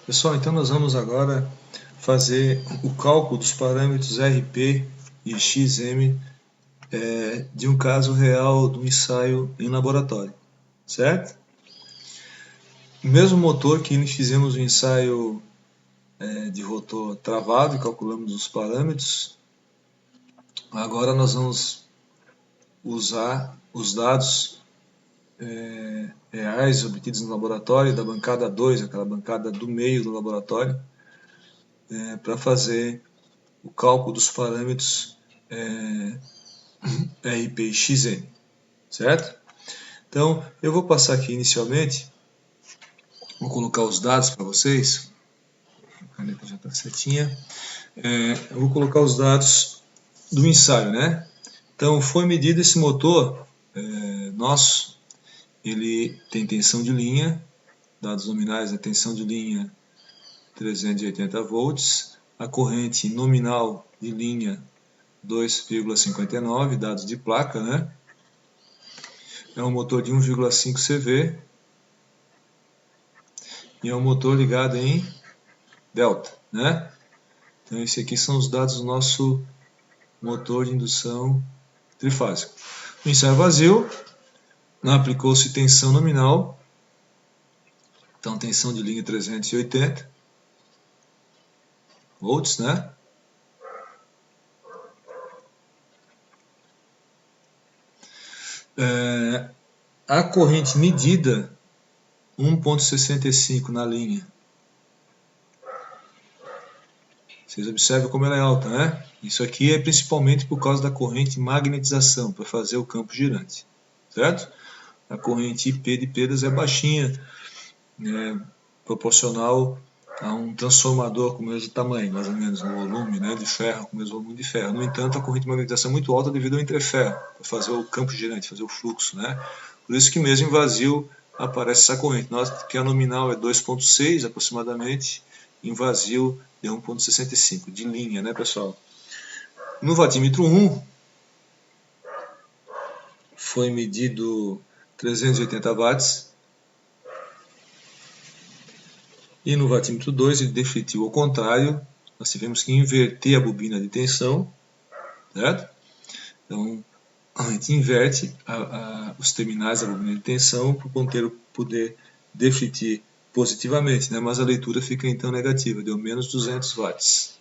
Pessoal, então nós vamos agora fazer o cálculo dos parâmetros RP e XM de um caso real do ensaio em laboratório, certo? O mesmo motor que fizemos o ensaio de rotor travado e calculamos os parâmetros, agora nós vamos usar os dados reais obtidos no laboratório, da bancada 2, aquela bancada do meio do laboratório, para fazer o cálculo dos parâmetros RP e XM, certo? Então, eu vou passar aqui inicialmente, vou colocar os dados para vocês, a caneta já está certinha, eu vou colocar os dados do ensaio, né? Então, foi medido esse motor nosso, ele tem tensão de linha, dados nominais, a tensão de linha 380 volts, a corrente nominal de linha 2,59, dados de placa, né? É um motor de 1,5 CV e é um motor ligado em delta, né? Então esses aqui são os dados do nosso motor de indução trifásico. No ensaio vazio, aplicou-se tensão nominal, então tensão de linha 380 volts, né? A corrente medida 1,65 na linha. Vocês observam como ela é alta, né? Isso aqui é principalmente por causa da corrente magnetização, para fazer o campo girante, certo? A corrente IP de perdas é baixinha, proporcional a um transformador com o mesmo tamanho, mais ou menos, no volume, né, de ferro, com o mesmo volume de ferro. No entanto, a corrente de magnetização é muito alta devido ao entreferro, para fazer o campo girante, fazer o fluxo, né? Por isso que mesmo em vazio aparece essa corrente. Nota que a nominal é 2,6 aproximadamente, em vazio é 1,65, de linha, né, pessoal? No vatímetro 1, foi medido 380 watts, e no vatímetro 2 ele defletiu ao contrário, nós tivemos que inverter a bobina de tensão, certo? Então, a gente inverte os terminais da bobina de tensão para o ponteiro poder defletir positivamente, né? Mas a leitura fica então negativa, deu menos 200 watts.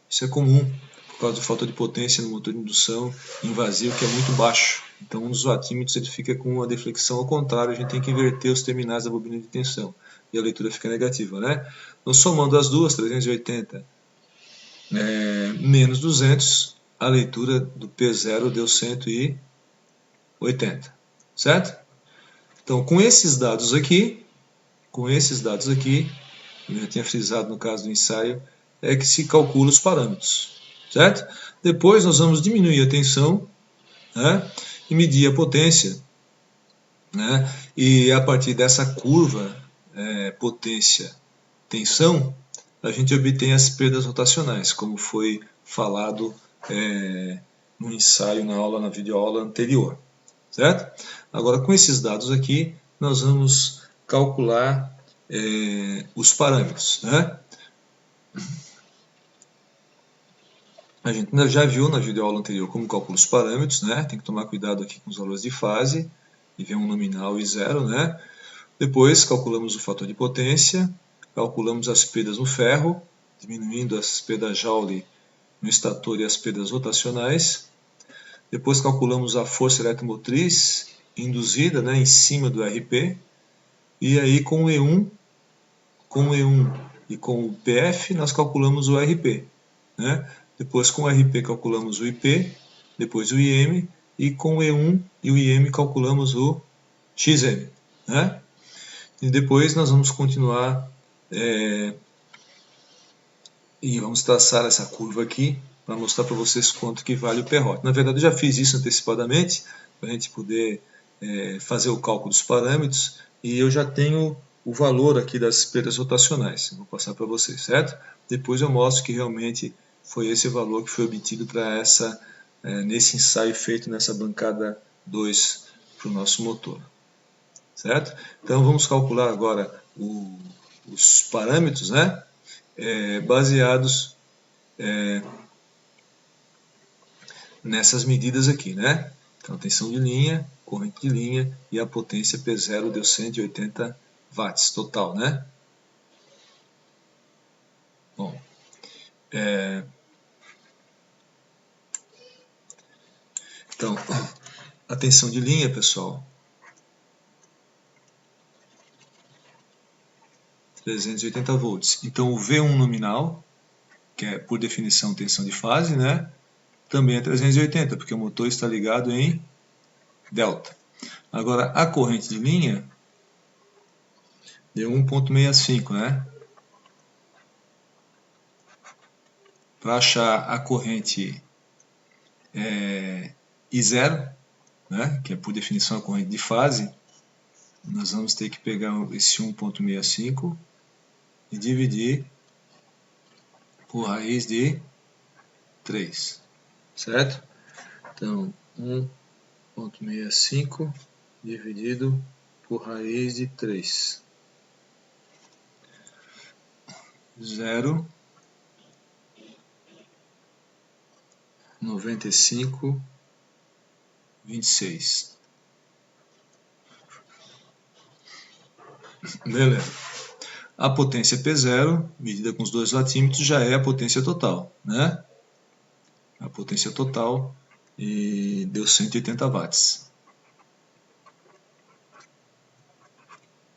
Isso é comum, por causa do fator de potência no motor de indução em vazio, que é muito baixo. Então, um dos vatímetros ele fica com a deflexão ao contrário, a gente tem que inverter os terminais da bobina de tensão. E a leitura fica negativa, né? Então, somando as duas, 380 menos 200, a leitura do P0 deu 180, certo? Então, com esses dados aqui, eu já tinha frisado no caso do ensaio, é que se calcula os parâmetros, certo? Depois nós vamos diminuir a tensão, né, e medir a potência, né, e a partir dessa curva potência-tensão, a gente obtém as perdas rotacionais, como foi falado no ensaio, na videoaula anterior, certo? Agora, com esses dados aqui, nós vamos calcular os parâmetros, né? A gente já viu na videoaula anterior como calcula os parâmetros, né? Tem que tomar cuidado aqui com os valores de fase, e ver um nominal e zero, né? Depois calculamos o fator de potência, calculamos as perdas no ferro, diminuindo as perdas Joule no estator e as perdas rotacionais. Depois calculamos a força eletromotriz induzida, né, em cima do RP. E aí com o E1 e com o PF nós calculamos o RP, né? Depois com o RP calculamos o IP, depois o IM, e com o E1 e o IM calculamos o XM, né? E depois nós vamos continuar e vamos traçar essa curva aqui para mostrar para vocês quanto que vale o P-ROT. Na verdade eu já fiz isso antecipadamente para a gente poder fazer o cálculo dos parâmetros, e eu já tenho o valor aqui das perdas rotacionais. Vou passar para vocês, certo? Depois eu mostro que realmente foi esse valor que foi obtido para nesse ensaio feito nessa bancada 2 para o nosso motor. certo? Então vamos calcular agora os parâmetros, né? Baseados nessas medidas aqui, né? Então tensão de linha, corrente de linha e a potência P0 deu 180 watts total, né? Bom, então a tensão de linha, pessoal, 380 volts. Então o V1 nominal, que é por definição tensão de fase, né? Também é 380, porque o motor está ligado em delta. Agora a corrente de linha deu 1.65, né? Para achar a corrente I0, né? Que é por definição a corrente de fase, nós vamos ter que pegar esse 1.65 e dividir por raiz de 3, certo? Então, 1.65 dividido por raiz de 3. 0,9526. Beleza. A potência P0, medida com os 2 latímetros, já é a potência total, né? A potência total e deu 180 watts.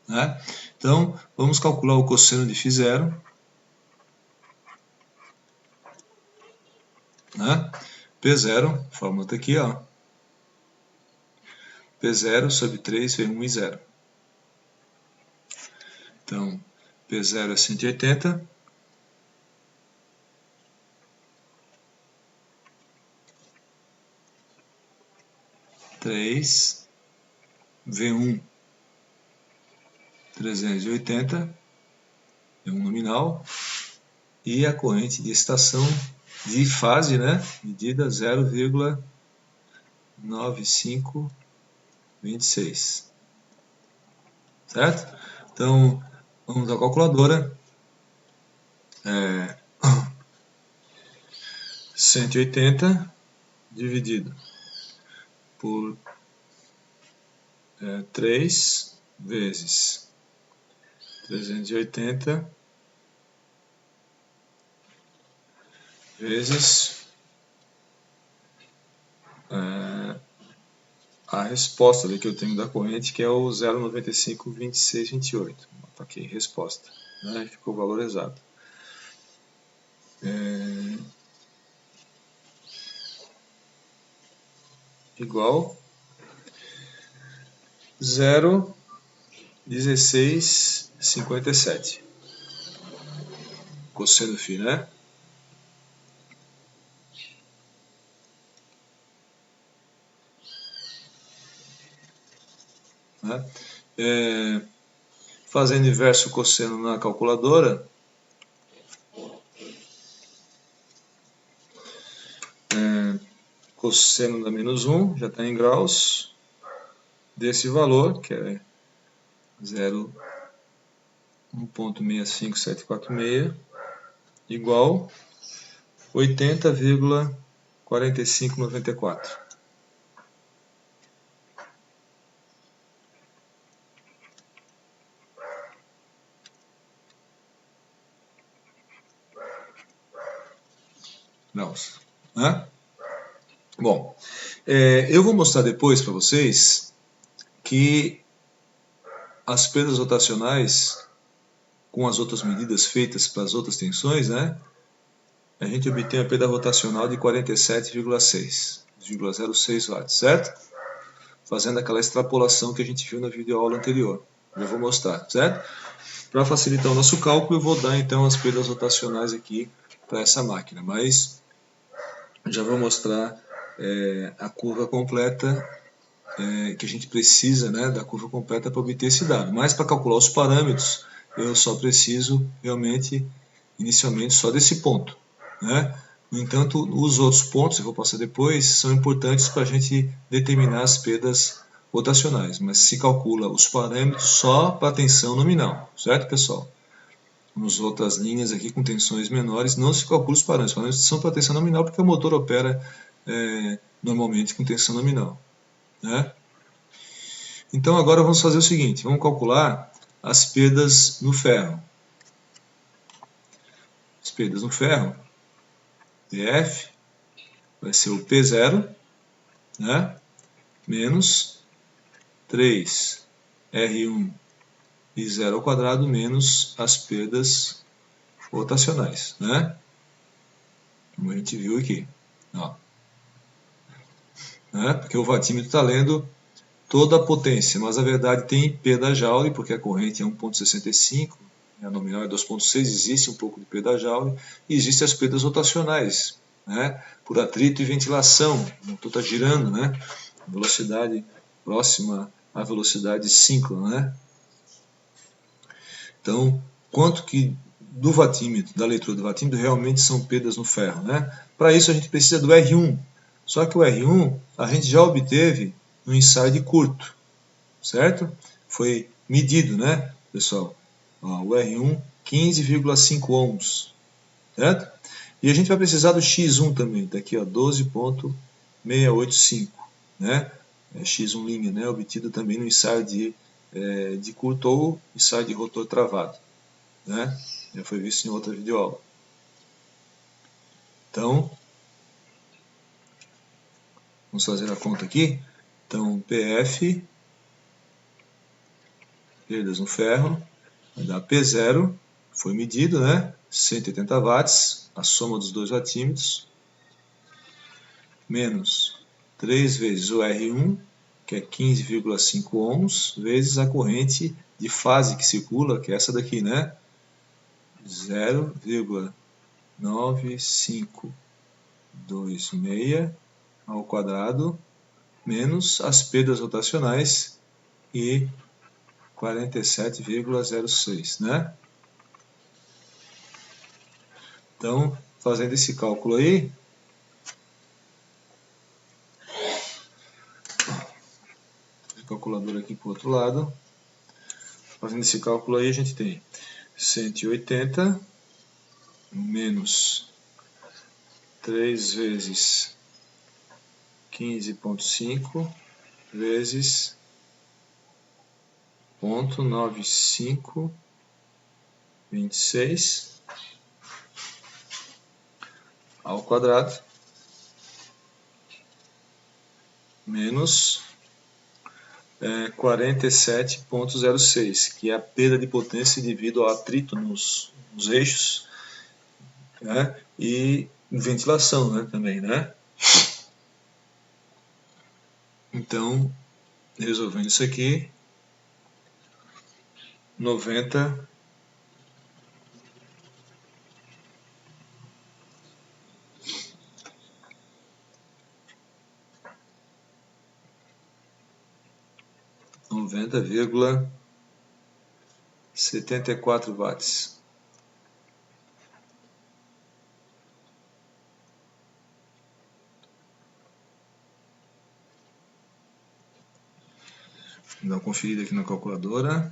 Né? Então, vamos calcular o cosseno de φ0. Né? P0, fórmula está aqui, ó. P0 sobre 3 V1 e 0. Então, P0 é 180. V1 380, V1 nominal, e a corrente de estação de fase, né, medida 0,9526, certo? Então, vamos à calculadora. 180 dividido por 3 vezes 380 vezes a resposta que eu tenho da corrente, que é o 0,952628. Está aqui, resposta. Né? Ficou o valor exato. Igual 0,1657. Cosseno φ, né? Fazendo inverso cosseno na calculadora, cosseno da menos 1 já está em graus desse valor, que é 1.65746, igual 80,4594. Graus. Né? Bom, eu vou mostrar depois para vocês que as perdas rotacionais, com as outras medidas feitas para as outras tensões, né, a gente obtém a perda rotacional de 47,06 watts, certo? Fazendo aquela extrapolação que a gente viu na videoaula anterior. Eu vou mostrar, certo? Para facilitar o nosso cálculo, eu vou dar então as perdas rotacionais aqui para essa máquina, mas já vou mostrar a curva completa que a gente precisa, né, da curva completa para obter esse dado. Mas para calcular os parâmetros, eu só preciso realmente, inicialmente, só desse ponto. Né? No entanto, os outros pontos, eu vou passar depois, são importantes para a gente determinar as perdas rotacionais, mas se calcula os parâmetros só para tensão nominal, certo, pessoal? Nas outras linhas aqui com tensões menores não se calcula os parâmetros são para tensão nominal porque o motor opera normalmente com tensão nominal, né? Então agora vamos fazer o seguinte, vamos calcular as perdas no ferro. As perdas no ferro, PF, vai ser o P0, né? Menos 3R1 e 0 ao quadrado menos as perdas rotacionais, né? Como a gente viu aqui, ó. Né? Porque o watímetro está lendo toda a potência, mas a verdade tem P da Joule, porque a corrente é 1,65, a nominal é 2,6, existe um pouco de P da Joule, e existem as perdas rotacionais, né? Por atrito e ventilação, o motor está girando, né? Velocidade próxima à velocidade síncrona, né? Então, quanto que do watímetro, da leitura do watímetro, realmente são perdas no ferro, né? Para isso a gente precisa do R1, só que o R1 a gente já obteve no ensaio de curto, certo? Foi medido, né, pessoal? Ó, o R1, 15,5 ohms, certo? E a gente vai precisar do X1 também, tá aqui, ó, 12,685, né? X1 linha, né? Obtido também no ensaio de curto ou ensaio de rotor travado, né? Já foi visto em outra videoaula. Então, vamos fazer a conta aqui. Então, PF, perdas no ferro, vai dar P0, foi medido, né? 180 watts, a soma dos dois watímetros, menos 3 vezes o R1, que é 15,5 ohms, vezes a corrente de fase que circula, que é essa daqui, né? 0,9526 ao quadrado, menos as perdas rotacionais e 47,06, né? Então, fazendo esse cálculo aí, calculador aqui para o outro lado, fazendo esse cálculo aí a gente tem 180 menos 3 vezes 15,5 vezes 0,9526 ao quadrado menos 47,06, que é a perda de potência devido ao atrito nos eixos, né? E ventilação, né, também, né? Então, resolvendo isso aqui, 90 90,74 watts. Vou dar uma conferida aqui na calculadora.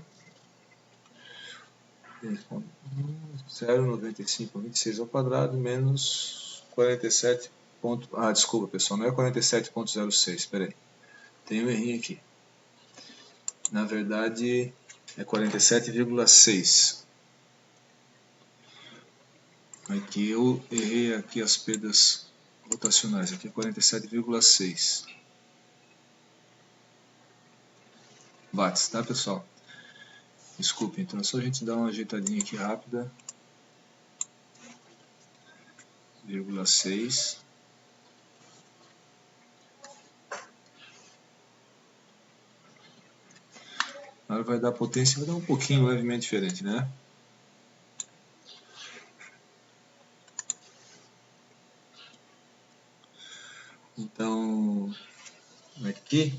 0,9526 ao quadrado menos 47. Desculpa, pessoal, não é 47,06, espera aí. Tem um errinho aqui. Na verdade, é 47,6. Aqui eu errei aqui as perdas rotacionais. Aqui é 47,6 watts, tá, pessoal? Desculpe, então é só a gente dar uma ajeitadinha aqui rápida. 0,6. Agora vai dar potência, vai dar um pouquinho levemente diferente, né? Então, aqui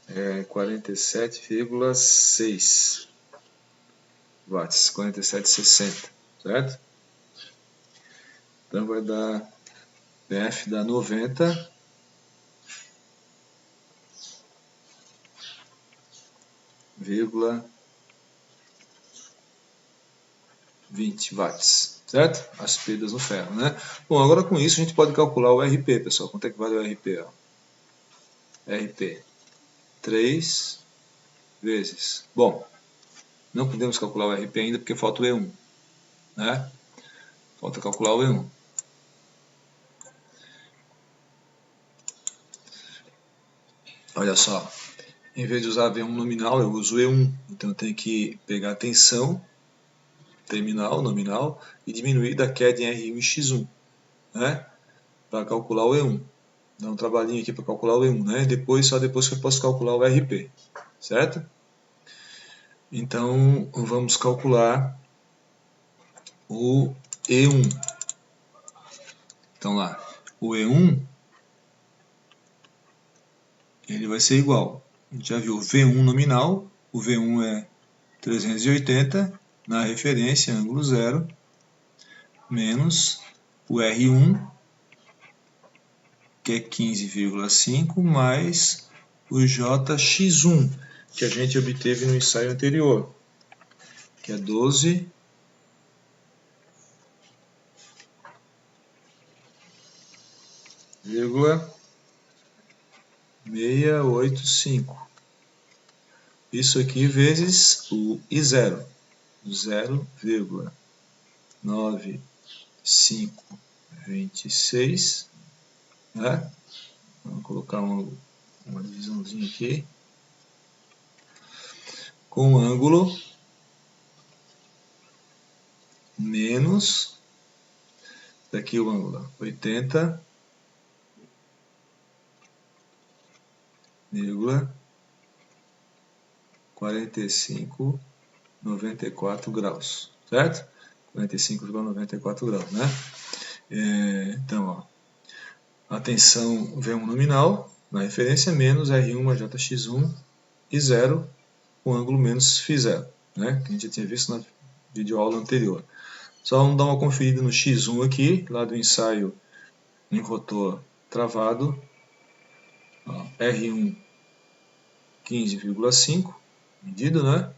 é 47,6 watts, 47,60, certo? Então vai dar PF dá 90 20 watts, certo? As perdas no ferro, né? Bom, agora com isso a gente pode calcular o RP, pessoal. Quanto é que vale o RP? Ó? RP 3 vezes. Bom, não podemos calcular o RP ainda porque falta o E1, né? Falta calcular o E1. Olha só, em vez de usar V1 nominal, eu uso E1. Então eu tenho que pegar a tensão terminal, nominal, e diminuir da queda em R1 e X1, né? Para calcular o E1. Dá um trabalhinho aqui para calcular o E1, né? Só depois que eu posso calcular o RP, certo? Então vamos calcular o E1. Então lá, o E1 ele vai ser igual. A gente já viu o V1 nominal, o V1 é 380 na referência, ângulo 0, menos o R1, que é 15,5, mais o JX1, que a gente obteve no ensaio anterior, que é 12,685. Isso aqui vezes o I0, 0,9526, né? Vamos colocar uma divisãozinha aqui, com o ângulo menos, daqui o ângulo 80,4594 graus, certo? 45,94 graus, né? Então, ó, a tensão V1 nominal na referência menos R1 mais JX1 e 0 com ângulo menos φ0, né? Que a gente já tinha visto na videoaula anterior. Só vamos dar uma conferida no X1 aqui, lá do ensaio em rotor travado. Ó, R1 15,5 medido, né?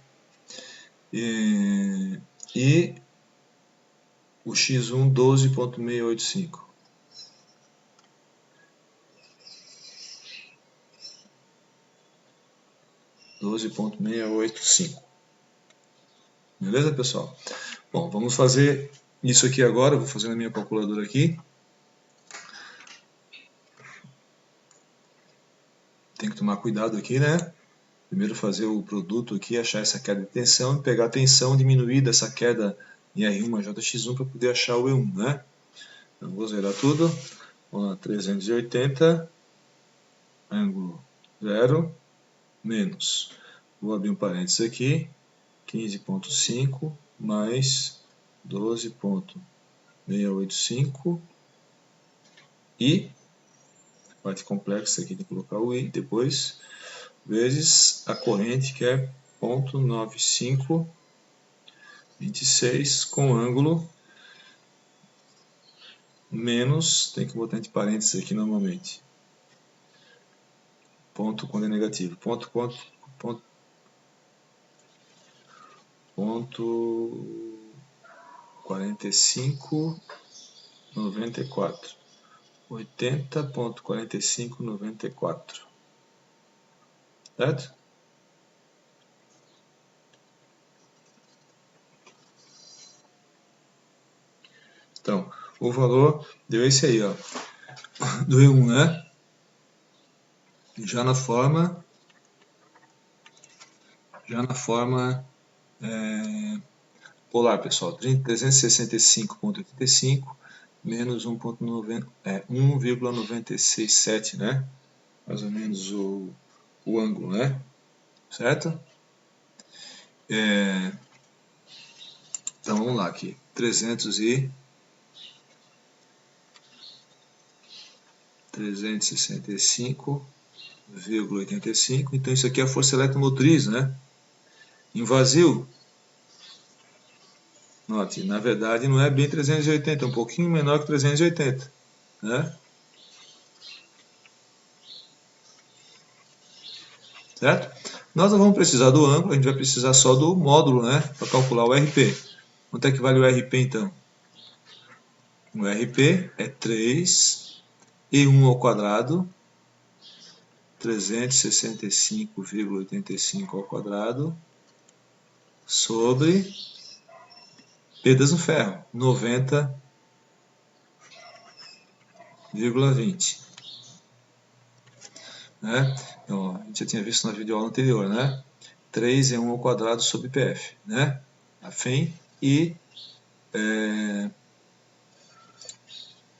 E o X1 12,685. Beleza, pessoal? Bom, vamos fazer isso aqui agora. Eu vou fazer na minha calculadora aqui. Tem que tomar cuidado aqui, né? Primeiro fazer o produto aqui, achar essa queda de tensão e pegar a tensão diminuída, essa queda em R1 mais JX1 para poder achar o E1, né? Então vou zerar tudo. Vamos lá, 380, ângulo 0, menos, vou abrir um parênteses aqui, 15,5 mais 12,685 e, parte complexa aqui tem que colocar o I depois, vezes a corrente que é 0,9526 com ângulo menos, tem que botar entre parênteses aqui normalmente, ponto quando é negativo, ponto 45,94, 80,4594, certo? Então, o valor deu esse aí, ó, do E1, né? Já na forma polar, pessoal, 365,85 menos 1,967, né? Mais ou menos o ângulo, né? Certo? Então vamos lá aqui, 365,85. Então isso aqui é a força eletromotriz, né? Em vazio, note, na verdade não é bem 380, é um pouquinho menor que 380, né? Certo? Nós não vamos precisar do ângulo, a gente vai precisar só do módulo, né, para calcular o RP. Quanto é que vale o RP então? O RP é 3E1 ao quadrado, 365,85 ao quadrado, sobre perdas no ferro, 90,20. Né? Então, a gente já tinha visto na videoaula anterior, né? 3E1 ao quadrado sobre PF, né? A FEM e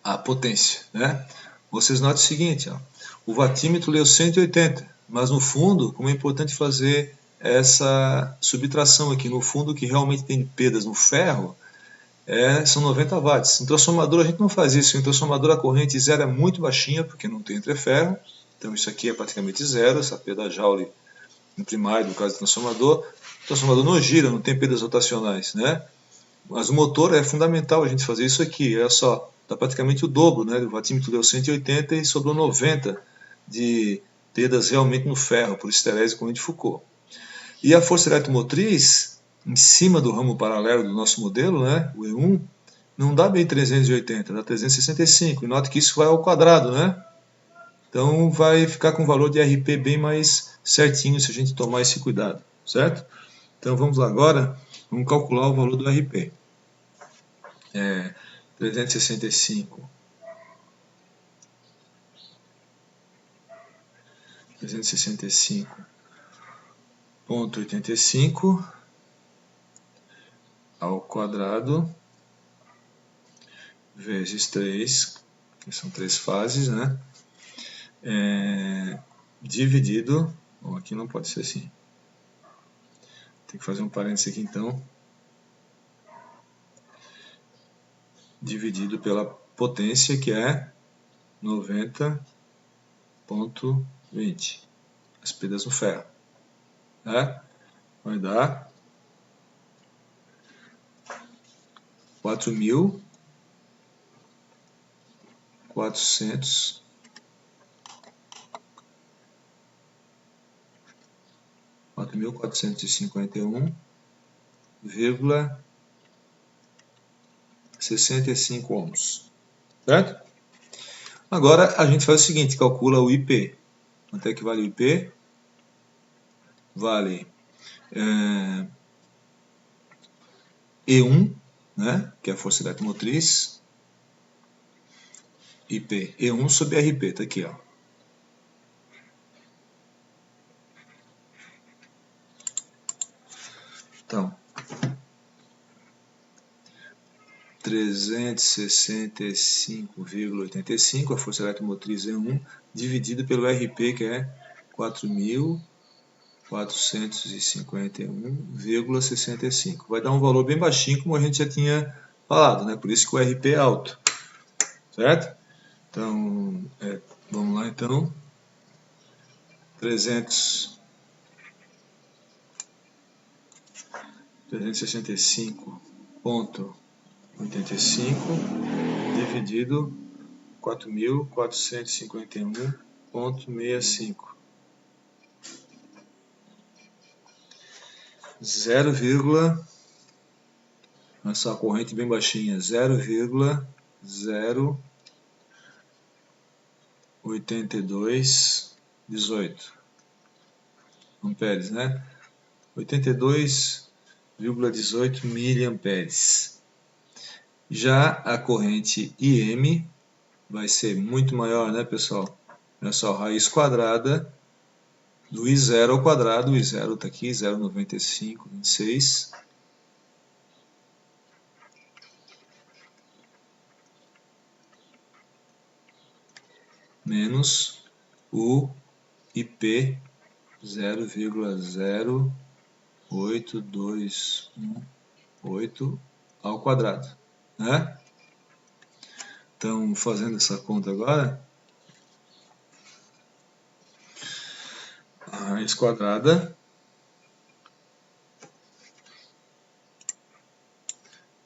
a potência, né? Vocês notem o seguinte, ó, o vatímetro leu 180, mas no fundo, como é importante fazer essa subtração aqui, no fundo o que realmente tem perdas no ferro são 90 watts. Em transformador a gente não faz isso, em transformador a corrente zero é muito baixinha, porque não tem entreferro, então isso aqui é praticamente zero, essa perda Joule no primário, no caso do transformador. O transformador não gira, não tem perdas rotacionais, né? Mas o motor é fundamental a gente fazer isso aqui, olha só, dá praticamente o dobro, né? O vatímetro deu 180 e sobrou 90 de perdas realmente no ferro, por esterese corrente de Foucault. E a força eletromotriz, em cima do ramo paralelo do nosso modelo, né, o E1, não dá bem 380, dá 365. E note que isso vai ao quadrado, né? Então vai ficar com o valor de RP bem mais certinho se a gente tomar esse cuidado, certo? Então vamos lá agora, vamos calcular o valor do RP. 365,85 ao quadrado vezes 3, que são 3 fases, né? Dividido, bom, aqui não pode ser assim, tem que fazer um parênteses aqui então, dividido pela potência, que é 90,20, as perdas no ferro, né? Vai dar 4.451,65 ohms, certo? Agora a gente faz o seguinte, calcula o IP. Quanto é que vale o IP? Vale E1, né, que é a força eletromotriz, IP, E1 sobre RP, está aqui, ó. Então, 365,85, a força eletromotriz E1, dividido pelo RP, que é 4.451,65. Vai dar um valor bem baixinho, como a gente já tinha falado, né? Por isso que o RP é alto, certo? Então, vamos lá então. 365,85 dividido 4.451,65. 0, olha só, a corrente bem baixinha, 0,08218 amperes, né? 82,18 miliamperes. Já a corrente IM vai ser muito maior, né, pessoal? Olha só, raiz quadrada do I0 ao quadrado, o I0 está aqui, 0,9526. Menos o IP 0,0818 ao quadrado, né? Então, fazendo essa conta agora, a raiz quadrada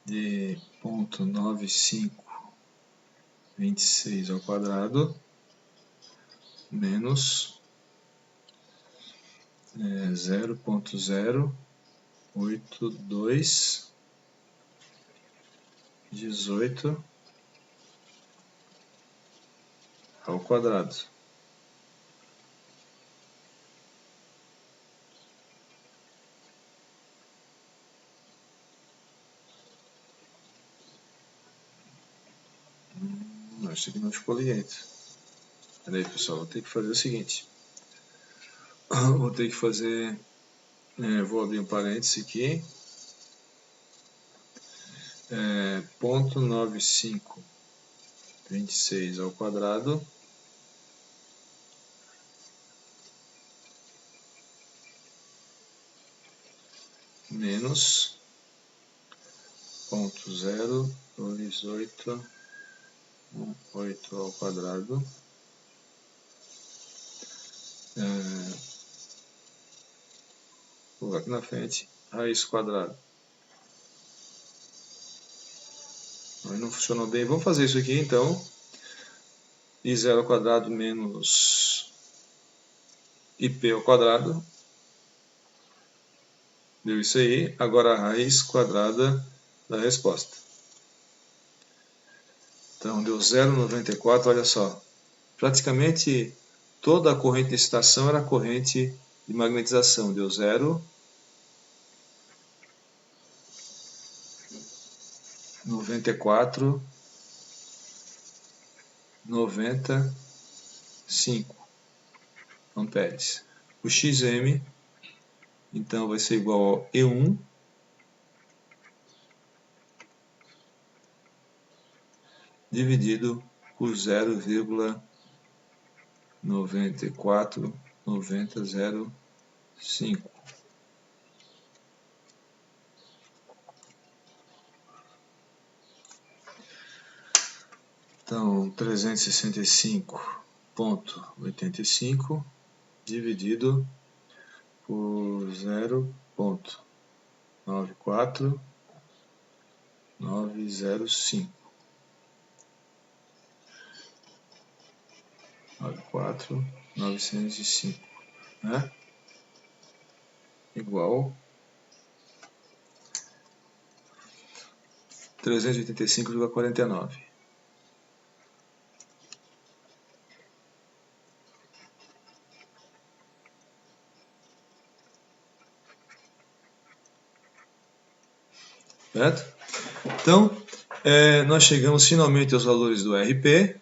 de 0,9526 ao quadrado menos 0.08218 ao quadrado. Isso aqui não ficou direito. Espera aí, pessoal, vou ter que fazer o seguinte. Vou ter que fazer... vou abrir um parêntese aqui. Ponto 9526 ao quadrado menos 0.02818 ao quadrado vou colocar aqui na frente raiz quadrada. Mas não funcionou bem. Vamos fazer isso aqui então. I 0 ao quadrado menos IP ao quadrado. Deu isso aí. Agora a raiz quadrada da resposta. Então deu 0,94. Olha só. Praticamente toda a corrente de excitação era a corrente de magnetização. Deu 0,9495 amperes. O Xm, então, vai ser igual ao E1 dividido por 0,94905. Então, 365,85 dividido por 0,94905. 94905, né? Igual 385,49. Certo? Então, nós chegamos finalmente aos valores do RP,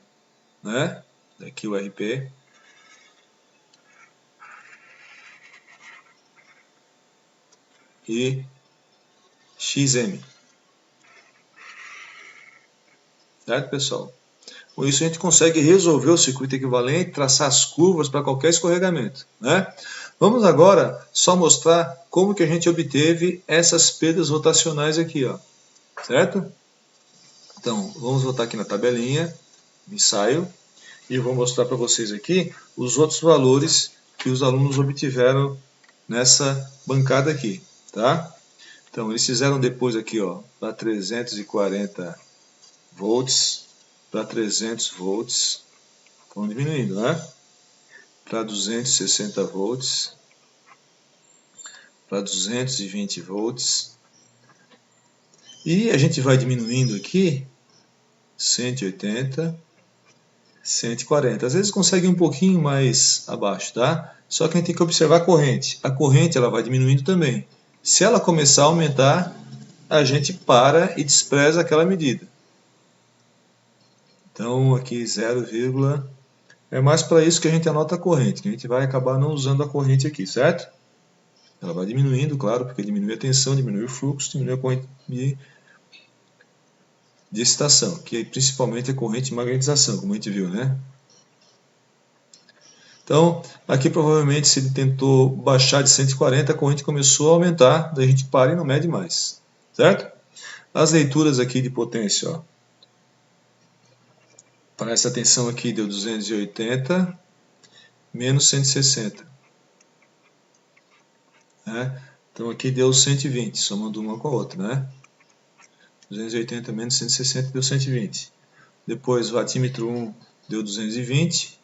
né? Aqui o RP. E XM. Certo, pessoal? Com isso a gente consegue resolver o circuito equivalente, traçar as curvas para qualquer escorregamento, né? Vamos agora só mostrar como que a gente obteve essas perdas rotacionais aqui, ó. Certo? Então, vamos voltar aqui na tabelinha, ensaio, e eu vou mostrar para vocês aqui os outros valores que os alunos obtiveram nessa bancada aqui, tá? Então, eles fizeram depois aqui, ó, para 340 volts, para 300 volts, vão diminuindo, né? Para 260 volts, para 220 volts, e a gente vai diminuindo aqui, 180, 140. Às vezes consegue um pouquinho mais abaixo, tá? Só que a gente tem que observar a corrente. A corrente ela vai diminuindo também. Se ela começar a aumentar, a gente para e despreza aquela medida. Então aqui 0, é mais para isso que a gente anota a corrente, que a gente vai acabar não usando a corrente aqui, certo? Ela vai diminuindo, claro, porque diminui a tensão, diminui o fluxo, diminui a corrente de excitação, que é principalmente a corrente de magnetização, como a gente viu, né? Então, aqui provavelmente se ele tentou baixar de 140, a corrente começou a aumentar, daí a gente para e não mede mais, certo? As leituras aqui de potência, ó. Para essa tensão aqui deu 280 menos 160. Né? Então aqui deu 120, somando uma com a outra, né? 280 menos 160 deu 120. Depois o vatímetro 1 deu 220.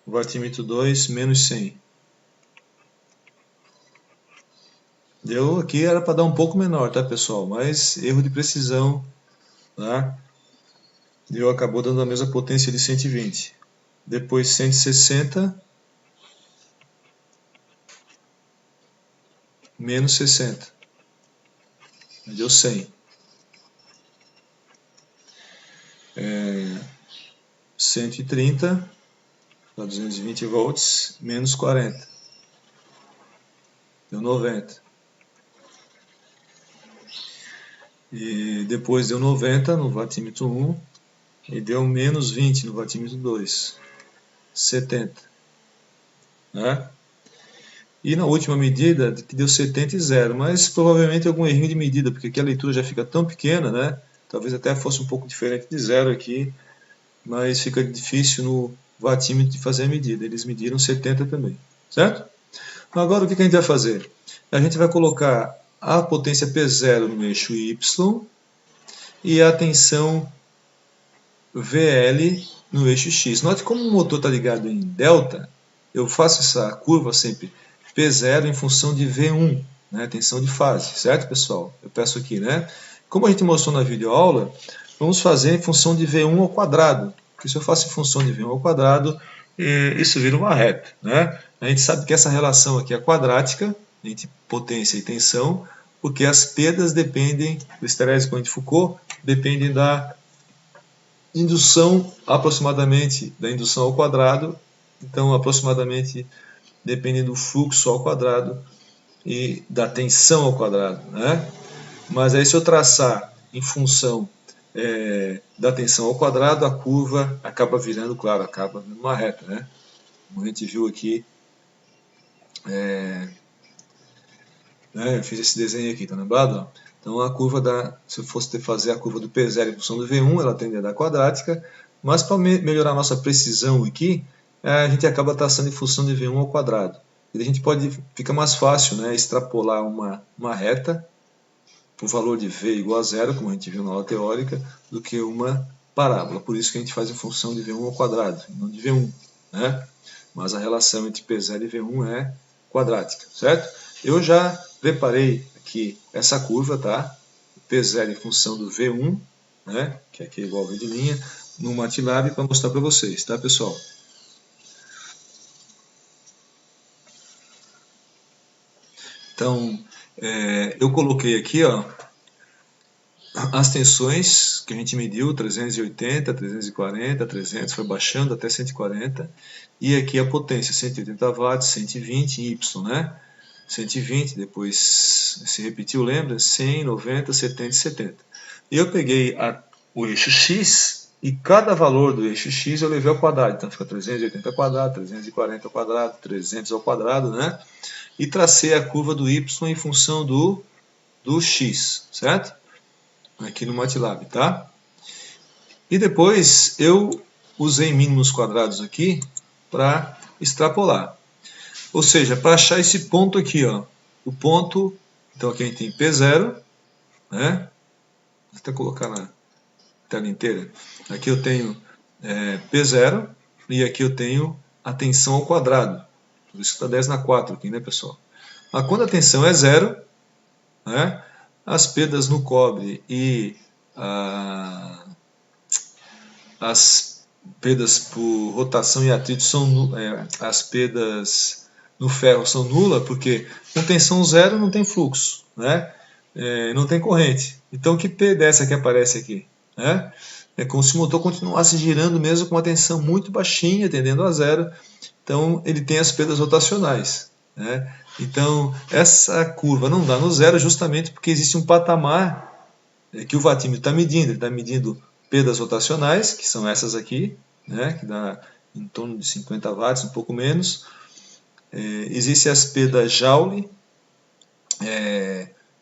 O vatímetro 2 menos 100. Deu aqui, era para dar um pouco menor, tá, pessoal? Mas erro de precisão, tá? Acabou dando a mesma potência de 120. Depois 160 menos 60. Deu 100. 130 para 220 volts menos 40. Deu 90. E depois deu 90 no watímetro 1 e deu menos 20 no watímetro 2. 70. Né? E na última medida deu 70 e 0, mas provavelmente algum errinho de medida, porque aqui a leitura já fica tão pequena, né? Talvez até fosse um pouco diferente de 0 aqui, mas fica difícil no watímetro de fazer a medida. Eles mediram 70 também, certo? Agora o que a gente vai fazer? A gente vai colocar a potência P0 no eixo Y e a tensão VL no eixo X. Note como o motor está ligado em delta, eu faço essa curva sempre P0 em função de V1, né, tensão de fase, certo, pessoal? Eu peço aqui, né? Como a gente mostrou na videoaula, vamos fazer em função de V1 ao quadrado, porque se eu faço em função de V1 ao quadrado, isso vira uma reta, né? A gente sabe que essa relação aqui é quadrática, entre potência e tensão, porque as perdas dependem, do histerésico de Foucault, dependem da indução aproximadamente da indução ao quadrado, então aproximadamente depende do fluxo ao quadrado e da tensão ao quadrado, né? Mas aí se eu traçar em função da tensão ao quadrado, a curva acaba virando, claro, acaba virando uma reta, né? Como a gente viu aqui, né? Eu fiz esse desenho aqui, tá lembrado? Então a curva se eu fosse fazer a curva do P0 em função do V1, ela tende a dar quadrática, mas para melhorar a nossa precisão aqui, a gente acaba traçando em função de V1 ao quadrado. E a gente fica mais fácil, né, extrapolar uma reta para o valor de V igual a zero, como a gente viu na aula teórica, do que uma parábola. Por isso que a gente faz em função de V1 ao quadrado, não de V1, né? Mas a relação entre P0 e V1 é quadrática, certo? Eu já preparei aqui essa curva, tá? P0 em função do V1, né? Que aqui é igual ao V de linha, no MATLAB para mostrar para vocês, tá, pessoal? Então, eu coloquei aqui, ó, as tensões que a gente mediu, 380, 340, 300, foi baixando até 140, e aqui a potência, 180 watts, 120 Y, né? 120, depois se repetiu, lembra? 100, 90, 70 e 70. E eu peguei o eixo X, e cada valor do eixo X eu levei ao quadrado, então fica 380 ao quadrado, 340 ao quadrado, 300 ao quadrado, né? E tracei a curva do Y em função do X, certo? Aqui no MATLAB, tá? E depois eu usei mínimos quadrados aqui para extrapolar. Ou seja, para achar esse ponto aqui, ó, o ponto, então aqui a gente tem P0, né? Vou até colocar na tela inteira. Aqui eu tenho P0 e aqui eu tenho a tensão ao quadrado. Por isso que está 10 na 4 aqui, né, pessoal? Mas quando a tensão é zero, né, as perdas no cobre e as perdas por rotação e atrito são as perdas no ferro são nulas, porque com tensão zero não tem fluxo, né? Não tem corrente. Então que P dessa que aparece aqui? Né? É como se o motor continuasse girando mesmo com uma tensão muito baixinha, tendendo a zero. Então ele tem as perdas rotacionais, né? Então essa curva não dá no zero justamente porque existe um patamar que o watímetro está medindo. Ele está medindo perdas rotacionais, que são essas aqui, né, que dá em torno de 50 watts, um pouco menos. Existem as perdas Joule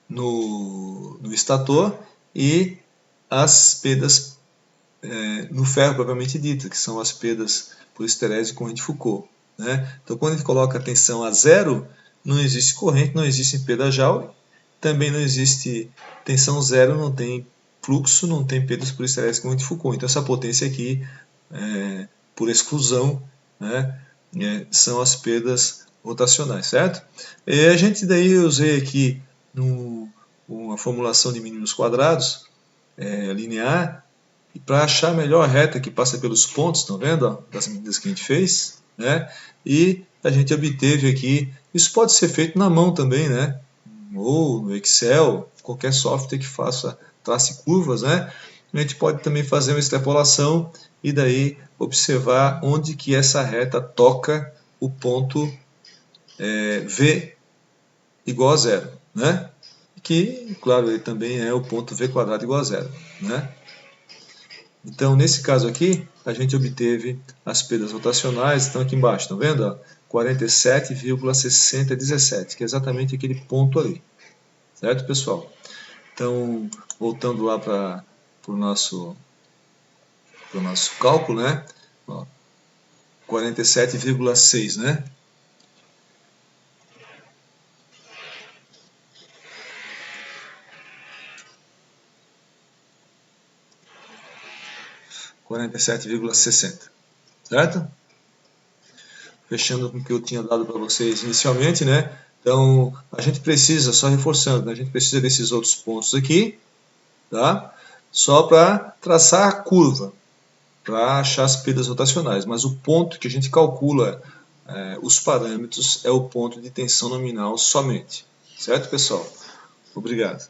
no estator e as perdas no ferro propriamente dito, que são as perdas por esterese e corrente Foucault. Né? Então, quando a gente coloca a tensão a zero, não existe corrente, não existe perda Joule, também não existe tensão zero, não tem fluxo, não tem perdas por esterese e corrente Foucault. Então, essa potência aqui, por exclusão, né, são as perdas rotacionais, certo? A gente daí eu usei aqui uma formulação de mínimos quadrados linear, e para achar a melhor reta que passa pelos pontos, estão vendo? Ó, das medidas que a gente fez, né? E a gente obteve aqui, isso pode ser feito na mão também, né? Ou no Excel, qualquer software que trace curvas, né? A gente pode também fazer uma extrapolação e daí observar onde que essa reta toca o ponto V igual a zero, né? Que, claro, ele também é o ponto V quadrado igual a zero, né? Então, nesse caso aqui, a gente obteve as perdas rotacionais, estão aqui embaixo, estão vendo? 47,6017, que é exatamente aquele ponto ali. Certo, pessoal? Então, voltando lá para o nosso cálculo, né? 47,6, né? (47,60), certo? Fechando com o que eu tinha dado para vocês inicialmente, né? Então, a gente precisa, só reforçando, né? A gente precisa desses outros pontos aqui, tá? Só para traçar a curva, para achar as perdas rotacionais. Mas o ponto que a gente calcula os parâmetros é o ponto de tensão nominal somente. Certo, pessoal? Obrigado.